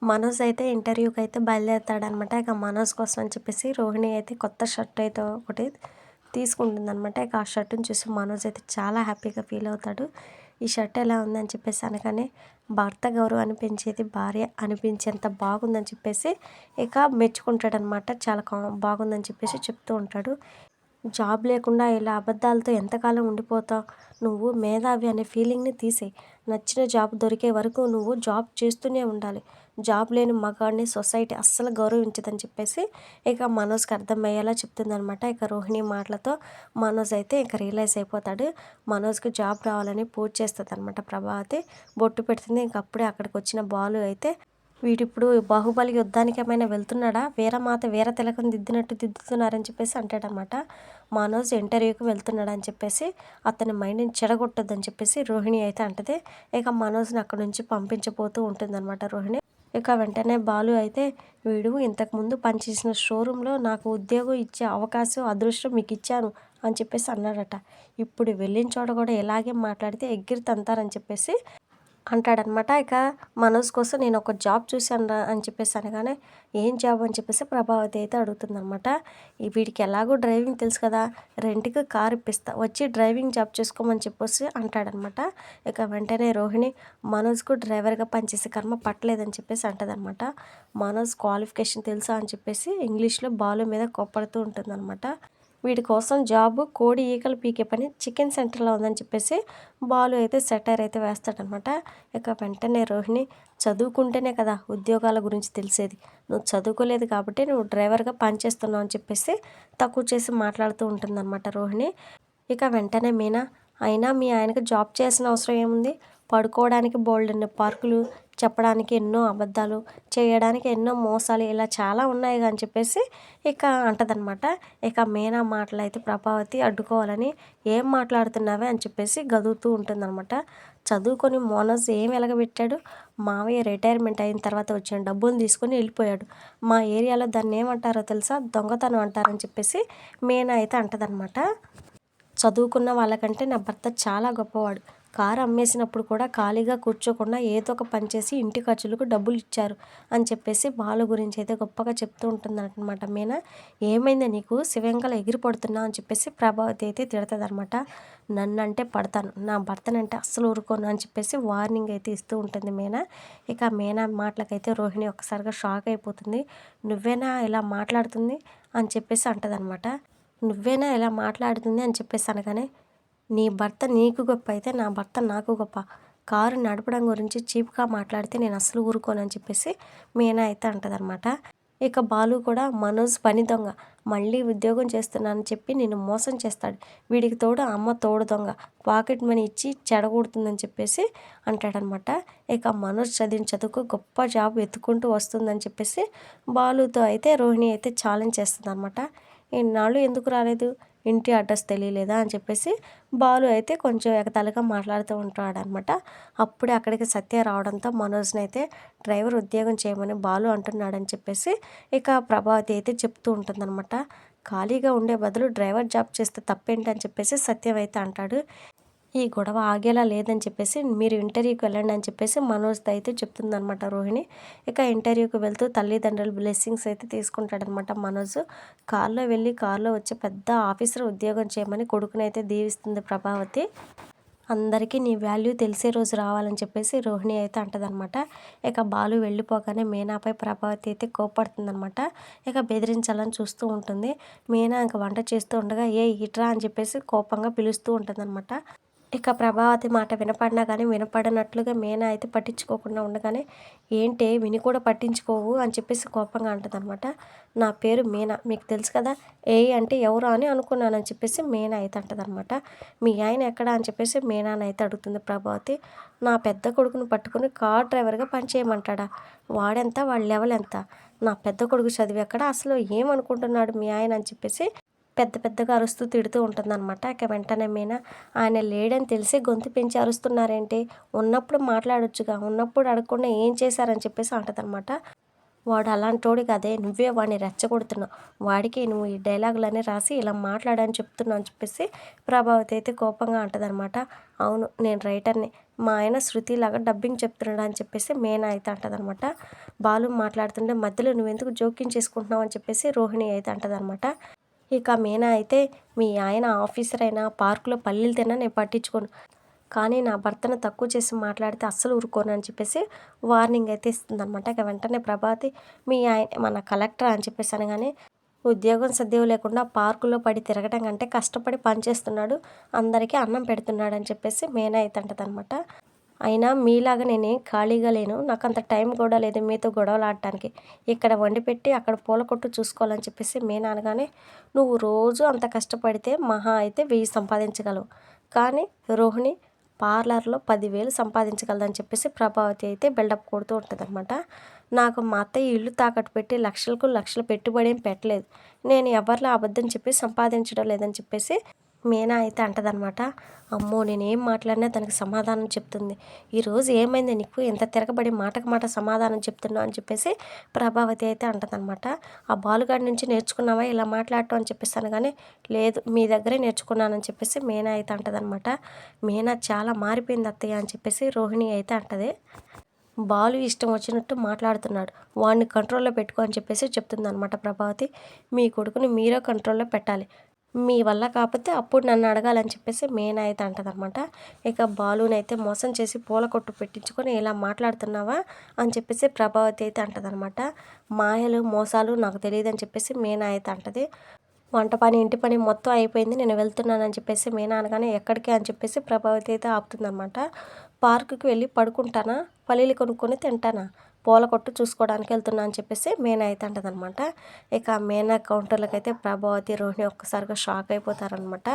మనోజ్ అయితే ఇంటర్వ్యూకి అయితే బయలుదేరుతాడనమాట. ఇక మనోజ్ కోసం అని చెప్పేసి రోహిణి అయితే కొత్త షర్ట్ అయితే ఒకటి తీసుకుంటుందనమాట. ఇక ఆ షర్ట్‌ని చూసి మనోజ్ అయితే చాలా హ్యాపీగా ఫీల్ అవుతాడు. ఈ షర్ట్ ఎలా ఉందని చెప్పేసి అనగానే భర్త గౌరవాన్ని పెంచేది భార్య అనిపించేంత బాగుందని చెప్పేసి ఇక మెచ్చుకుంటాడనమాట. చాలా బాగుందని చెప్పేసి చెప్తూ ఉంటాడు. జాబ్ లేకుండా ఇలా అబద్ధాలతో ఎంతకాలం ఉండిపోతావు? నువ్వు మేధావి అనే ఫీలింగ్‌ని తీసేయి. నచ్చిన జాబ్ దొరికే వరకు నువ్వు జాబ్ చేస్తూనే ఉండాలి. జాబ్ లేని మగాడిని సొసైటీ అస్సలు గౌరవించదని చెప్పేసి ఇక మనోజ్‌కి అర్థమయ్యేలా చెప్తుందనమాట. ఇక రోహిణి మాటలతో మనోజ్ అయితే ఇక రియలైజ్ అయిపోతాడు. మనోజ్‌కి జాబ్ రావాలని పూజ చేస్తదనమాట ప్రభావతి. బొట్టు పెడుతుంది. ఇంక అప్పుడే అక్కడికొచ్చిన బాలు అయితే వీడిప్పుడు బాహుబలి యుద్ధానికి ఏమైనా వెళ్తున్నాడా? వీరమాత వీర తిలకం దిద్దినట్టు దిద్దుతున్నారని చెప్పేసి అంటాడనమాట. మనోజ్ ఇంటర్వ్యూకి వెళ్తున్నాడని చెప్పేసి అతని మైండ్‌ని చెడగొట్టొద్దని చెప్పేసి రోహిణి అయితే అంటది. ఇక మనోజ్‌ని అక్కడి నుంచి పంపించబోతూ ఉంటుందనమాట రోహిణి. ఇక వెంటనే బాలు అయితే వీడు ఇంతకుముందు పనిచేసిన షోరూంలో నాకు ఉద్యోగం ఇచ్చే అవకాశం, అదృష్టం మీకిచ్చాను అని చెప్పేసి అన్నాడట. ఇప్పుడు వెళ్ళిన చోట కూడా ఇలాగే మాట్లాడితే ఎగిరి తంతారని చెప్పేసి అంటాడనమాట. ఇక మనోజ్ కోసం నేను ఒక జాబ్ చూశానురా అని చెప్పేసి అనగానే, ఏం జాబ్ అని చెప్పేసి ప్రభావతి అయితే అడుగుతుందనమాట. వీడికి ఎలాగో డ్రైవింగ్ తెలుసు కదా, రెంట్‌కి కార్ ఇప్పిస్తా, వచ్చి డ్రైవింగ్ జాబ్ చేసుకోమని చెప్పేసి అంటాడనమాట. ఇక వెంటనే రోహిణి మనోజ్‌కు డ్రైవర్‌గా పనిచేసే కర్మ పట్టలేదని చెప్పేసి అంటదనమాట. మనోజ్ క్వాలిఫికేషన్ తెలుసా అని చెప్పేసి ఇంగ్లీష్‌లో బాలు మీద కోప్పడుతూ ఉంటుందనమాట. వీడి కోసం జాబు కోడి ఈకలు పీకే పని చికెన్ సెంటర్‌లో ఉందని చెప్పేసి బాలు అయితే సెటైర్ అయితే వేస్తాడనమాట. ఇక వెంటనే రోహిణి చదువుకుంటేనే కదా ఉద్యోగాల గురించి తెలిసేది. నువ్వు చదువుకోలేదు కాబట్టి నువ్వు డ్రైవర్‌గా పనిచేస్తున్నావు అని చెప్పేసి తక్కువ చేసి మాట్లాడుతూ ఉంటుందన్నమాట రోహిణి. ఇక వెంటనే మీనా, అయినా మీ ఆయనకి జాబ్ చేయాల్సిన అవసరం ఏముంది? పడుకోవడానికి బోలెడన్ని పార్కులు, చెప్పడానికి ఎన్నో అబద్ధాలు, చేయడానికి ఎన్నో మోసాలు ఇలా చాలా ఉన్నాయిగా అని చెప్పేసి ఇక అంటదనమాట. ఇక మీనా మాటలైతే ప్రభావతి అడ్డుకోవాలని ఏం మాట్లాడుతున్నావే అని చెప్పేసి గదుగుతూ ఉంటుందనమాట. చదువుకొని మోనస్ ఏం వెలగబెట్టాడు? మావయ్య రిటైర్మెంట్ అయిన తర్వాత వచ్చిన డబ్బులు తీసుకొని వెళ్ళిపోయాడు. మా ఏరియాలో దాన్ని ఏమంటారో తెలుసా? దొంగతనం అంటారని చెప్పేసి మీనా అయితే అంటదనమాట. చదువుకున్న వాళ్ళకంటే నా భర్త చాలా గొప్పవాడు. కారు అమ్మేసినప్పుడు కూడా ఖాళీగా కూర్చోకుండా ఏదో ఒక పని చేసి ఇంటి ఖర్చులకు డబ్బులు ఇచ్చారు అని చెప్పేసి బాలు గురించి అయితే గొప్పగా చెప్తూ ఉంటుందన్నమాట మీనా. ఏమైంది నీకు, శివంగల ఎగిరి పడుతున్నావు అని చెప్పేసి ప్రభావతి అయితే తిడతదనమాట. నన్నంటే పడతాను, నా భర్తనంటే అస్సలు ఊరుకోను అని చెప్పేసి వార్నింగ్ అయితే ఇస్తూ ఉంటుంది మీనా. ఇక మీనా మాటలకైతే రోహిణి ఒక్కసారిగా షాక్ అయిపోతుంది. నువ్వేనా ఇలా మాట్లాడుతుంది అని చెప్పేసి అంటదనమాట. నువ్వేనా ఇలా మాట్లాడుతుంది అని చెప్పేసి అనగానే, నీ భర్త నీకు గొప్ప అయితే నా భర్త నాకు గొప్ప. కారు నడపడం గురించి చీప్‌గా మాట్లాడితే నేను అస్సలు ఊరుకోనని చెప్పేసి మీనా అయితే అంటదనమాట. ఇక బాలు కూడా మనోజ్ పని దొంగ. మళ్ళీ ఉద్యోగం చేస్తున్నానని చెప్పి నిన్ను మోసం చేస్తాడు. వీడికి తోడు అమ్మ తోడు దొంగ. పాకెట్ మనీ ఇచ్చి చెడగొడుతుందని చెప్పేసి అంటాడనమాట. ఇక మనోజ్ చదివిన చదువుకు గొప్ప జాబ్ వెతుక్కుంటూ వస్తుందని చెప్పేసి బాలుతో అయితే రోహిణి అయితే ఛాలెంజ్ చేస్తదనమాట. ఇన్నాళ్ళు ఎందుకు రాలేదు? ఇంటి అడ్రస్ తెలియలేదా అని చెప్పేసి బాలు అయితే కొంచెం ఎగతాళిగా మాట్లాడుతూ ఉంటాడనమాట. అప్పుడే అక్కడికి సత్య రావడంతో మనోజ్ని అయితే డ్రైవర్ ఉద్యోగం చేయమని బాలు అంటున్నాడని చెప్పేసి ఇక ప్రభావతి అయితే చెప్తూ ఉంటుందన్నమాట. ఖాళీగా ఉండే బదులు డ్రైవర్ జాబ్ చేస్తే తప్పేంటి అని చెప్పేసి సత్యం అయితే అంటాడు. ఈ గొడవ ఆగేలా లేదని చెప్పేసి మీరు ఇంటర్వ్యూకి వెళ్ళండి అని చెప్పేసి మనోజ్‌తో అయితే చెప్తుందనమాట రోహిణి. ఇక ఇంటర్వ్యూకి వెళ్తూ తల్లిదండ్రుల బ్లెస్సింగ్స్ అయితే తీసుకుంటాడనమాట మనోజ్. కార్‌లో వెళ్ళి కార్‌లో వచ్చి పెద్ద ఆఫీసర్ ఉద్యోగం చేయమని కొడుకునైతే దీవిస్తుంది ప్రభావతి. అందరికీ నీ వాల్యూ తెలిసే రోజు రావాలని చెప్పేసి రోహిణి అయితే అంటదనమాట. ఇక బాలు వెళ్ళిపోగానే మీనాపై ప్రభావతి అయితే కోప్పడుతుందనమాట. ఇక బెదిరించాలని చూస్తూ ఉంటుంది. మీనా ఇంక వంట చేస్తూ ఉండగా ఏయ్ ఇట్రా అని చెప్పేసి కోపంగా పిలుస్తూ ఉంటుందనమాట. ఇక ప్రభావతి మాట వినపడినా కానీ వినపడనట్లుగా మీనా అయితే పట్టించుకోకుండా ఉండగానే, ఏంటే విని కూడా పట్టించుకోవు అని చెప్పేసి కోపంగా అంటదనమాట. నా పేరు మీనా, మీకు తెలుసు కదా, ఏయ్ అంటే ఎవరు అని అనుకున్నానని చెప్పేసి మీనా అయితే అంటదనమాట. మీ ఆయన ఎక్కడ అని చెప్పేసి మీనానైతే అడుగుతుంది ప్రభావతి. నా పెద్ద కొడుకుని పట్టుకుని కార్ డ్రైవర్గా పనిచేయమంటాడా? వాడెంత, వాడి లెవెల్ ఎంత? నా పెద్ద కొడుకు చదివి ఎక్కడ, అసలు ఏమనుకుంటున్నాడు మీ ఆయన అని చెప్పేసి పెద్ద పెద్దగా అరుస్తూ తిడుతూ ఉంటుందన్నమాట. ఇక వెంటనే మీనా, ఆయన లేడని తెలిసి గొంతు పెంచి అరుస్తున్నారేంటి? ఉన్నప్పుడు మాట్లాడొచ్చుగా, ఉన్నప్పుడు అడగకుండా ఏం చేశారని చెప్పేసి అంటదనమాట. వాడు అలాంటోడు కాదే, నువ్వే వాడిని రెచ్చగొడుతున్నావు. వాడికి నువ్వు ఈ డైలాగులన్నీ రాసి ఇలా మాట్లాడని చెప్తున్నావు అని చెప్పేసి ప్రభావతి అయితే కోపంగా అంటదనమాట. అవును, నేను రైటర్ని. మా ఆయన శృతిలాగా డబ్బింగ్ చెప్తున్నాడు అని చెప్పేసి మీనా అయితే అంటదనమాట. బాలు మాట్లాడుతుంటే మధ్యలో నువ్వెందుకు జోక్యం చేసుకుంటున్నావు అని చెప్పేసి రోహిణి అయితే అంటదనమాట. ఇక మీనా అయితే, మీ ఆయన ఆఫీసర్ అయినా పార్కులో పల్లీలు తిన్నా నేను పట్టించుకోను, కానీ నా భర్తను తక్కువ చేసి మాట్లాడితే అస్సలు ఊరుకోను అని చెప్పేసి వార్నింగ్ అయితే ఇస్తుందనమాట. ఇక వెంటనే ప్రభావతి, మీ ఆయన మన కలెక్టర్ అని చెప్పేసి అనగానే, ఉద్యోగం సద్యోగం లేకుండా పార్కులో పడి తిరగడం కంటే కష్టపడి పనిచేస్తున్నాడు, అందరికీ అన్నం పెడుతున్నాడు అని చెప్పేసి మీనా అయితే అంటదనమాట. అయినా మీలాగా నేనేం ఖాళీగా లేను, నాకు అంత టైం కూడా లేదు మీతో గొడవలు ఆడటానికి. ఇక్కడ వండి పెట్టి అక్కడ పూల కొట్టు చూసుకోవాలని చెప్పేసి మీనా అనగానే, నువ్వు రోజు అంత కష్టపడితే మహా అయితే 1000 సంపాదించగలవు, కానీ రోహిణి పార్లర్లో 10,000 సంపాదించగలదని చెప్పేసి ప్రభావతి అయితే బిల్డప్ కొడుతూ ఉంటుందన్నమాట. నాకు మా అత్తయ్య ఇల్లు తాకట్టు పెట్టి లక్షలకు లక్షలు పెట్టుబడి ఏం పెట్టలేదు, నేను ఎవరిలో అబద్ధం చెప్పి సంపాదించడం లేదని చెప్పేసి మీనా అయితే అంటదనమాట. అమ్మో, నేనేం మాట్లాడినా తనకి సమాధానం చెప్తుంది. ఈరోజు ఏమైంది నీకు, ఎంత తిరగబడి మాటకు మాట సమాధానం చెప్తున్నావు అని చెప్పేసి ప్రభావతి అయితే అంటదనమాట. ఆ బాలుగాడి నుంచి నేర్చుకున్నావా ఇలా మాట్లాడటం అని చెప్పేసాను, కానీ లేదు మీ దగ్గరే నేర్చుకున్నానని చెప్పేసి మీనా అయితే అంటదనమాట. మీనా చాలా మారిపోయింది అత్తయ్య అని చెప్పేసి రోహిణి అయితే అంటది. బాలు ఇష్టం వచ్చినట్టు మాట్లాడుతున్నాడు, వాడిని కంట్రోల్లో పెట్టుకో అని చెప్పేసి చెప్తుందనమాట ప్రభావతి. మీ కొడుకుని మీరే కంట్రోల్లో పెట్టాలి, మీ వల్ల కాకపోతే అప్పుడు నన్ను అడగాలని చెప్పేసి మీనా అయితే అంటదనమాట. ఇక బాలునైతే మోసం చేసి పూల కొట్టు పెట్టించుకొని ఇలా మాట్లాడుతున్నావా అని చెప్పేసి ప్రభావతి అయితే అంటదనమాట. మాయలు మోసాలు నాకు తెలియదని చెప్పేసి మీనా అయితే అంటది. వంట పని ఇంటి పని మొత్తం అయిపోయింది, నేను వెళ్తున్నానని చెప్పేసి మీనా అనగానే, ఎక్కడికి అని చెప్పేసి ప్రభావతి అయితే ఆపుతుందనమాట. పార్కుకి వెళ్ళి పడుకుంటానా, పల్లీలు కొనుక్కొని తింటానా, పూల కొట్టు చూసుకోవడానికి వెళ్తున్నా అని చెప్పేసి మీనా అయితే అంటదనమాట. ఇక మీనా కౌంటర్లకైతే ప్రభావతి రోహిణి ఒక్కసారిగా షాక్ అయిపోతారనమాట.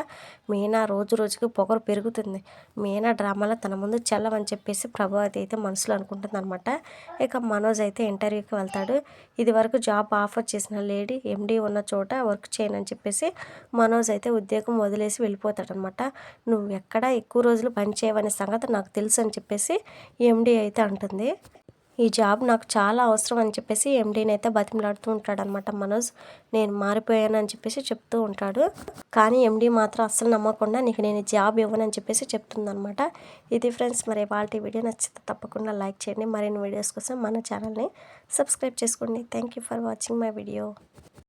మీనా రోజు రోజుకి పొగరు పెరుగుతుంది, మీనా డ్రామాలో తన ముందు చెల్లవని చెప్పేసి ప్రభావతి అయితే మనసులో అనుకుంటుందన్నమాట. ఇక మనోజ్ అయితే ఇంటర్వ్యూకి వెళ్తాడు. ఇది వరకు జాబ్ ఆఫర్ చేసిన లేడీ ఎండీ ఉన్న చోట వర్క్ చేయనని చెప్పేసి మనోజ్ అయితే ఉద్యోగం వదిలేసి వెళ్ళిపోతాడనమాట. నువ్వు ఎక్కడ ఎక్కువ రోజులు పని చేయవనే సంగతి నాకు తెలుసు అని చెప్పేసి ఎండీ అయితే అంటుంది. ఈ జాబ్ నాకు చాలా అవసరం అని చెప్పేసి ఎండీని అయితే బతిమలాడుతూ ఉంటాడనమాట మనోజ్. నేను మారిపోయాను అని చెప్పేసి చెప్తూ ఉంటాడు, కానీ ఎండీ మాత్రం అస్సలు నమ్మకుండా నీకు నేను జాబ్ ఇవ్వనని చెప్పేసి చెప్తుందనమాట. ఇది ఫ్రెండ్స్, మరి వాళ్ళ వీడియో నచ్చితే తప్పకుండా లైక్ చేయండి. మరిన్ని వీడియోస్ కోసం మన ఛానల్ని సబ్స్క్రైబ్ చేసుకోండి. Thank you for watching my video.